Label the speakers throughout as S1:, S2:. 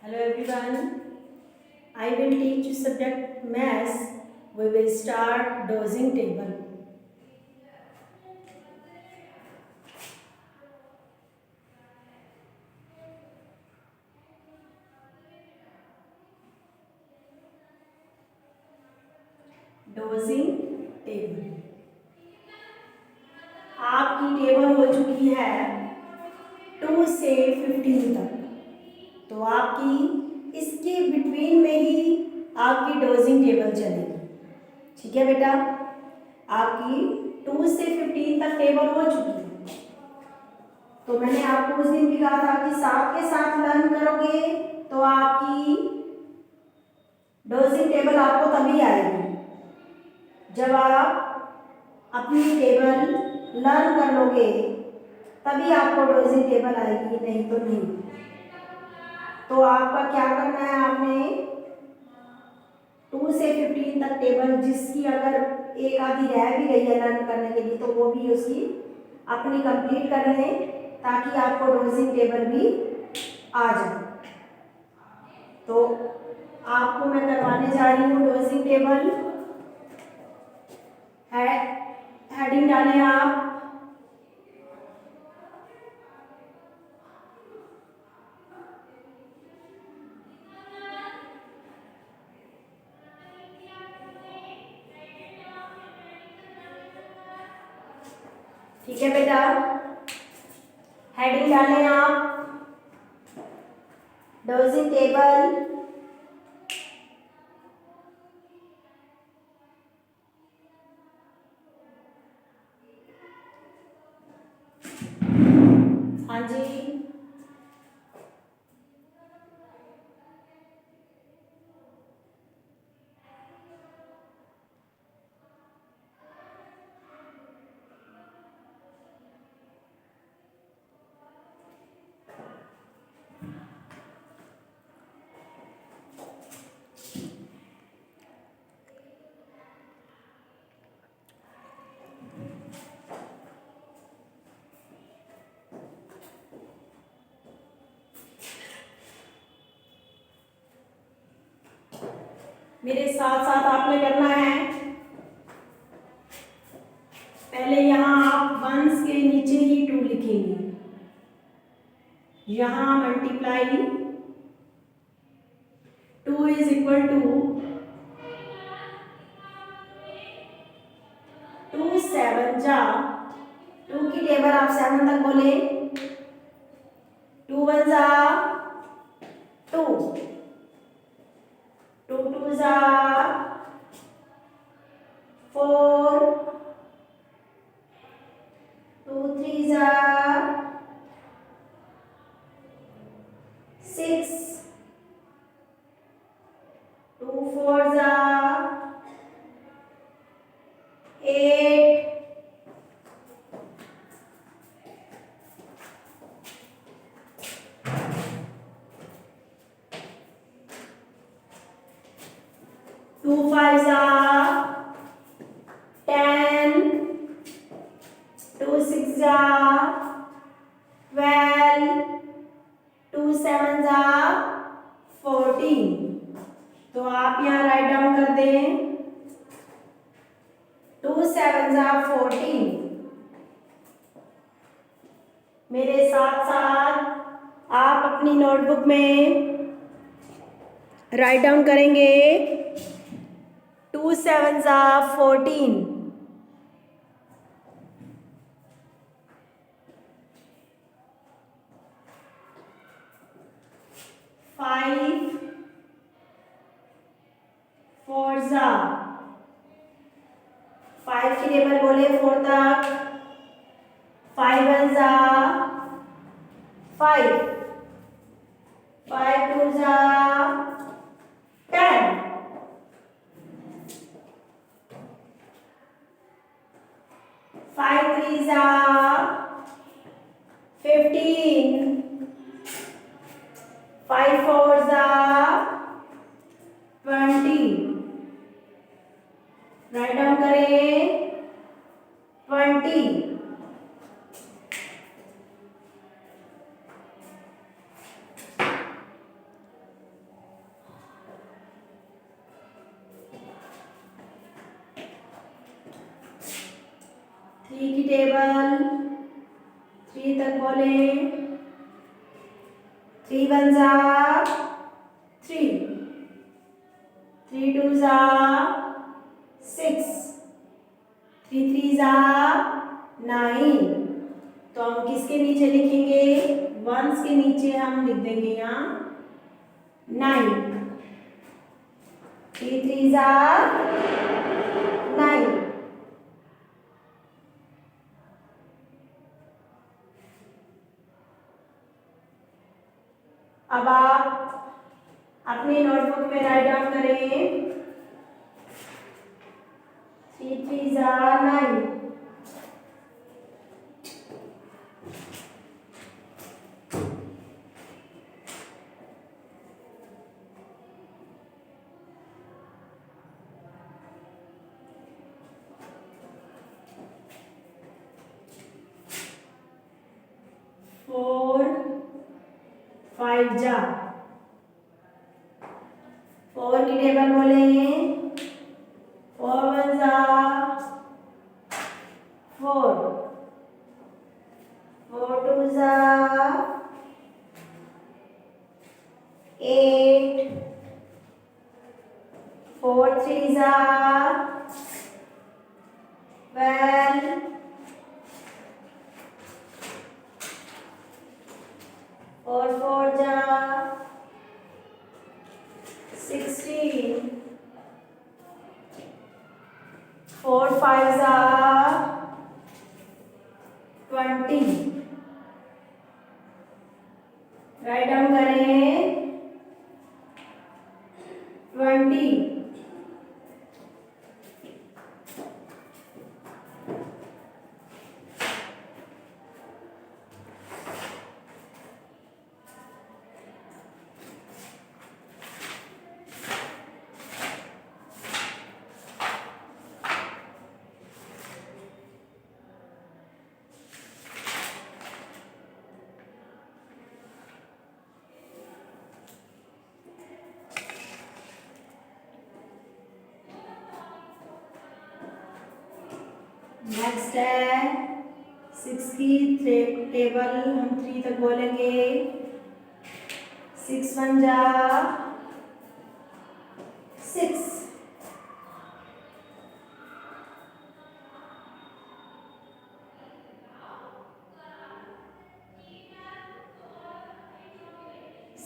S1: Hello everyone. I will teach you subject maths. We will start dosing table. Dosing table. आपकी table हो चुकी है 2 से 15 तक। तो आपकी इसके बिटवीन में ही आपकी डोजिंग टेबल चलेगी। ठीक है बेटा, आपकी 2 से 15 तक टेबल हो चुकी है। तो मैंने आपको उस दिन भी कहा था कि साथ के साथ लर्न करोगे तो आपकी डोजिंग टेबल आपको तभी आएगी जब आप अपनी टेबल लर्न कर लोगे, तभी आपको डोजिंग टेबल आएगी, नहीं तो नहीं। तो आपका क्या करना है, आपने 2 से 15 तक टेबल जिसकी अगर एक आधी रह भी गई है लर्न करने के लिए तो वो भी उसकी अपनी कंप्लीट कर लें ताकि आपको डोजिंग टेबल भी आ जाए। तो आपको मैं करवाने जा रही हूँ डोजिंग टेबल। हेडिंग डालें आप ठीक है बेटा, हेडिंग डालें आप डोजिंग टेबल। हाँ जी, मेरे साथ साथ आपने करना है। पहले यहाँ आप वंस के नीचे ही 2 लिखेंगे, यहाँ मल्टीप्लाई 2 इज इक्वल टू 2 7 जा 2 की टेबल आप 7 तक बोले, 2 1 जा 2, 2 2 जा 4, 2 3 जा 6, 2 4 जा 8, 2 5 जा 10, 2 6 जा 12, 2 7 जा 14। तो आप यहाँ राइट डाउन कर दें 2 7 जा 14। मेरे साथ साथ आप अपनी नोटबुक में राइट डाउन करेंगे 2 7 जा 14, 5 4 जा 5 की टेबल बोले 4 तक, 5 1 जा 5, 5 2 जा 10, 5 3 जा 15, 5 4 जा 20। राइट डाउन करें 20। 3 की टेबल, 3 तक बोले। 3 1 जा 3, 3 2 जा 6, 3 3 जा 9। तो हम किसके नीचे लिखेंगे? वंस के नीचे हम लिख देंगे यहाँ 9। 3 3 जा 9। अब आप अपनी नोटबुक में राइट डाउन करें 3 3 जा 9। 4 5 जा 4 की टेबल बोले। 4 1 जा 4, 4 2 जा 8, 4 3 जा 12, 4 4 जा 16, 4 5 जा 20। राइट डाउन करें 20। नेक्स्ट है 6 की टेबल, हम 3 तक बोलेंगे। 6 1 जा 6,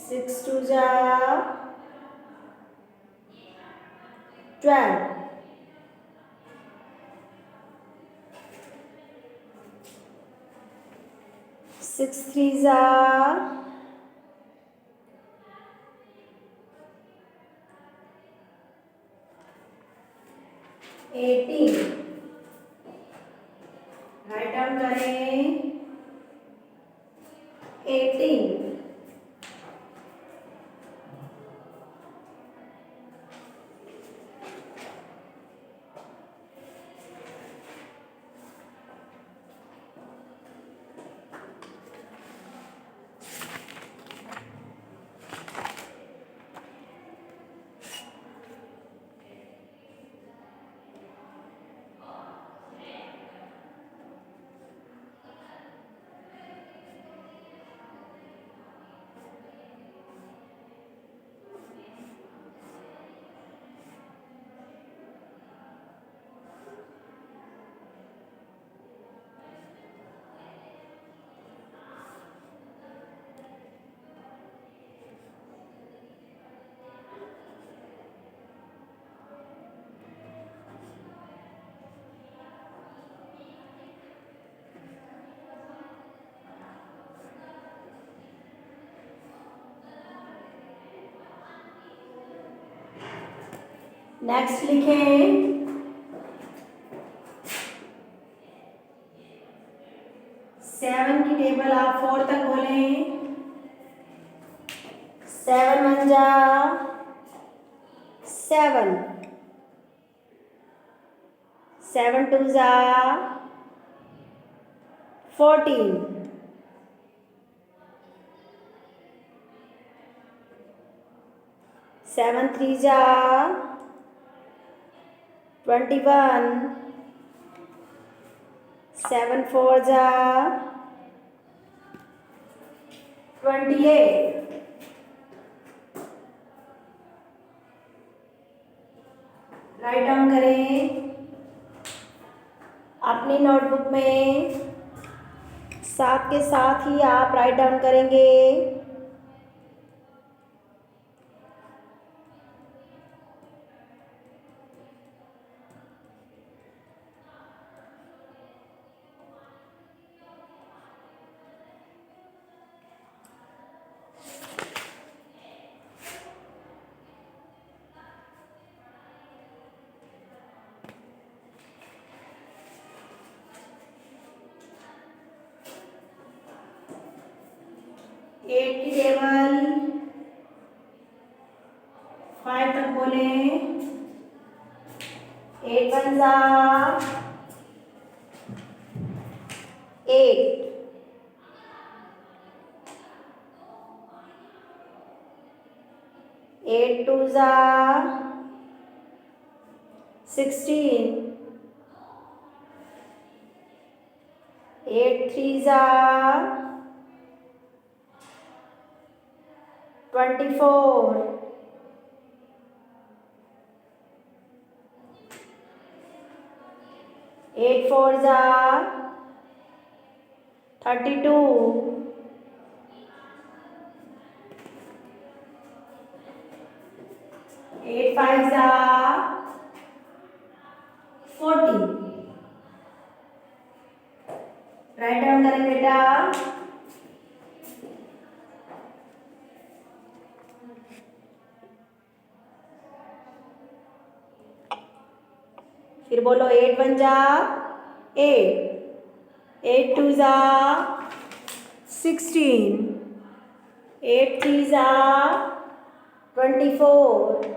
S1: 6 2 जा 12, 6 3 जा 18। राइट डाउन करें 18। नेक्स्ट लिखें 7 की टेबल, आप 4 तक बोलें। 7 1 जा 7, 7 2 जा 14, 7 3 जा 21, 7 4 जा 28। राइट डाउन करें अपनी नोटबुक में, साथ के साथ ही आप राइट डाउन करेंगे 8 की टेबल 5 तक बोले। 8 1 जा 8, 8 2 जा 16, 8 3 जा 24, 8 4 जा 32, 8 5 जा 40। राइट डाउन करें बेटा। फिर बोलो 8 1 जा 8, 8 2 जा 16, 8 3 जा 24,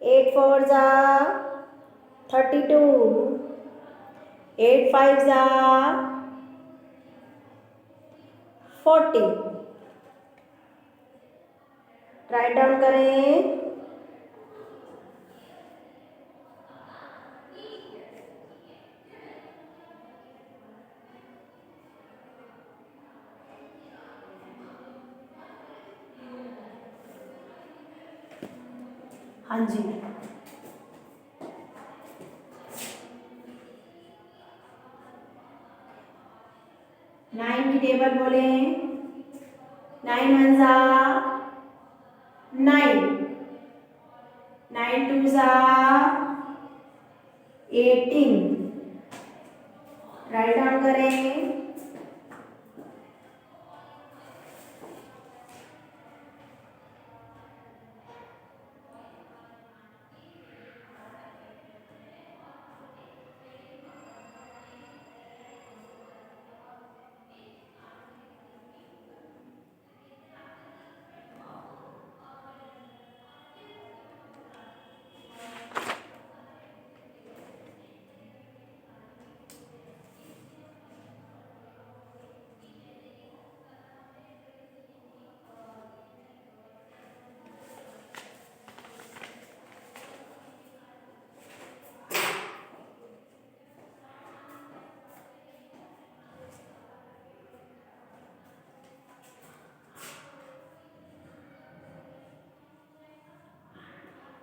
S1: 8 4 जा 32, 8 5 जा 40। राइट डाउन करें। हाँ जी, 9 की टेबल बोले। 9 1 जा 9, 9 2 जा 18। राइट डाउन करें।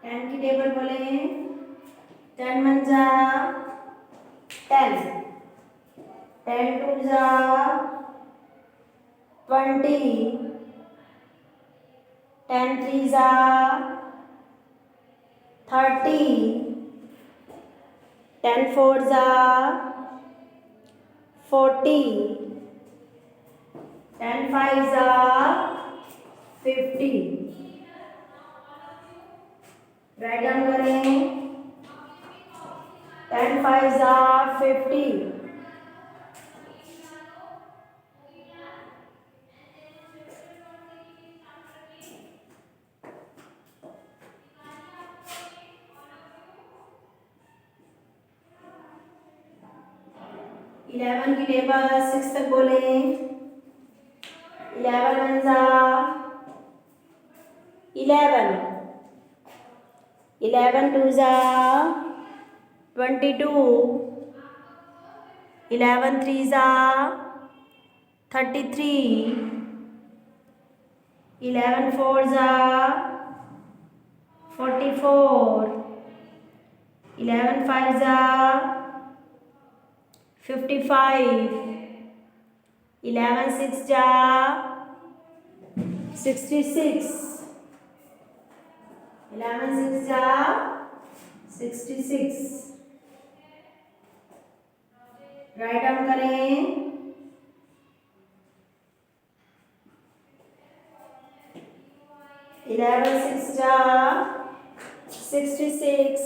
S1: टेन की टेबल बोले। 10 1 जा 10, 10 2 जा 20, 10 3 जा 30, 10 4 जा 40, 10 5 जा 50। राइट डाउन करें। 10 5 जा 50, 11 की टेबल 6 तक बोले। 11 1 जा 11, 11 2 जा 22, 11 3s 33, 11 4s 44, 11 5s 55, 11 6s 66, 11 6s 66। Write down करें। 11 6s 66।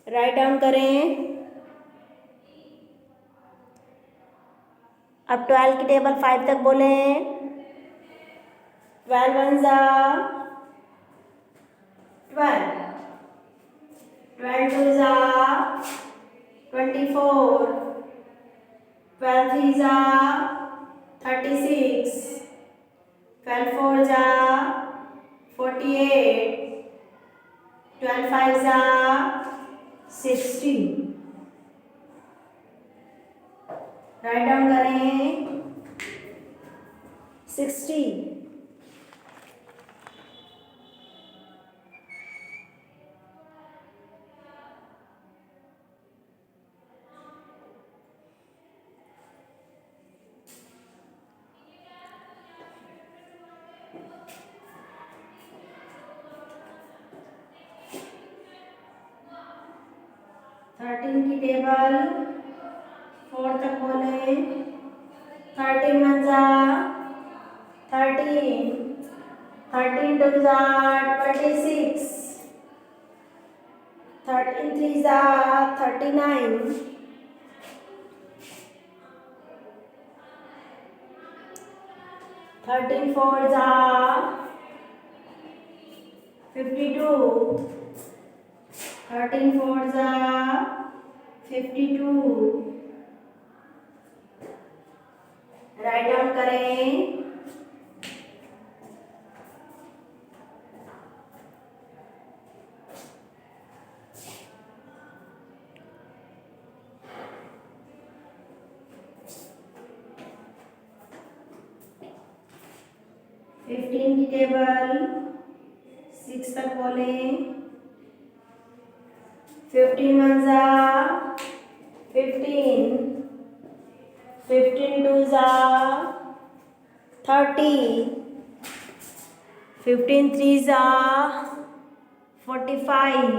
S1: राइट डाउन करें। अब 12 की टेबल 5 तक बोलें। 12 1s 12, 12 2s 24, 12 3s 36, 12 4s 48, 12 5s 60। Write down करें। 60। थर्टीन की टेबल 4 तक बोले। 13 1s 13, 13 2s 26, 13 3s 39, 13 4s 52, 13 4s 52। Write down करें। 15 की टेबल 6 तक बोले। 15 1s 15, 15 2s 30, 15 3s 45,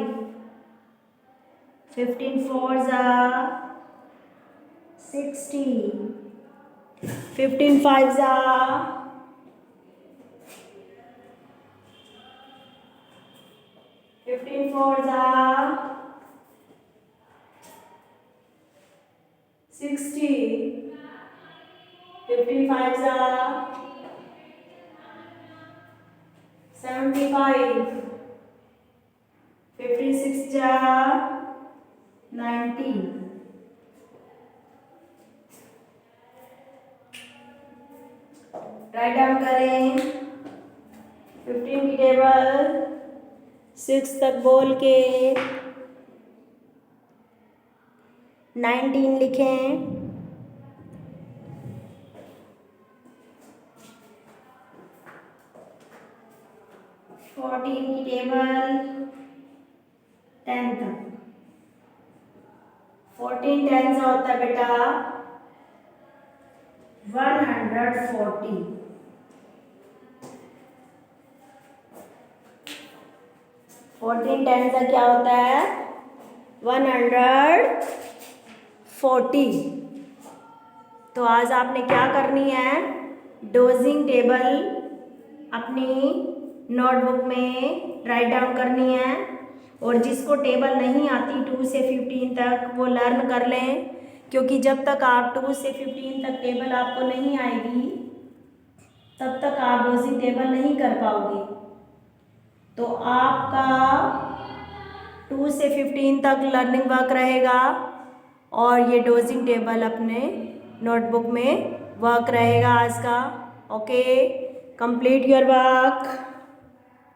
S1: 15 4s 60, 15 5s 15 4s 60, 15 5s 75, 15 6s 90। Write down करें। 15 की टेबल 6 तक बोल के 19 लिखें। 14 की टेबल 10 तक। 14 10s होता है बेटा 140। 14 10s का क्या होता है 140। तो आज आपने क्या करनी है डोजिंग टेबल अपनी नोटबुक में राइट डाउन करनी है। और जिसको टेबल नहीं आती 2 से 15 तक वो लर्न कर लें, क्योंकि जब तक आप 2 से 15 तक टेबल आपको नहीं आएगी तब तक आप डोजिंग टेबल नहीं कर पाओगे। तो आपका 2 से 15 तक लर्निंग वर्क रहेगा और ये डोजिंग टेबल अपने नोटबुक में वर्क रहेगा आज का। Okay, complete your work.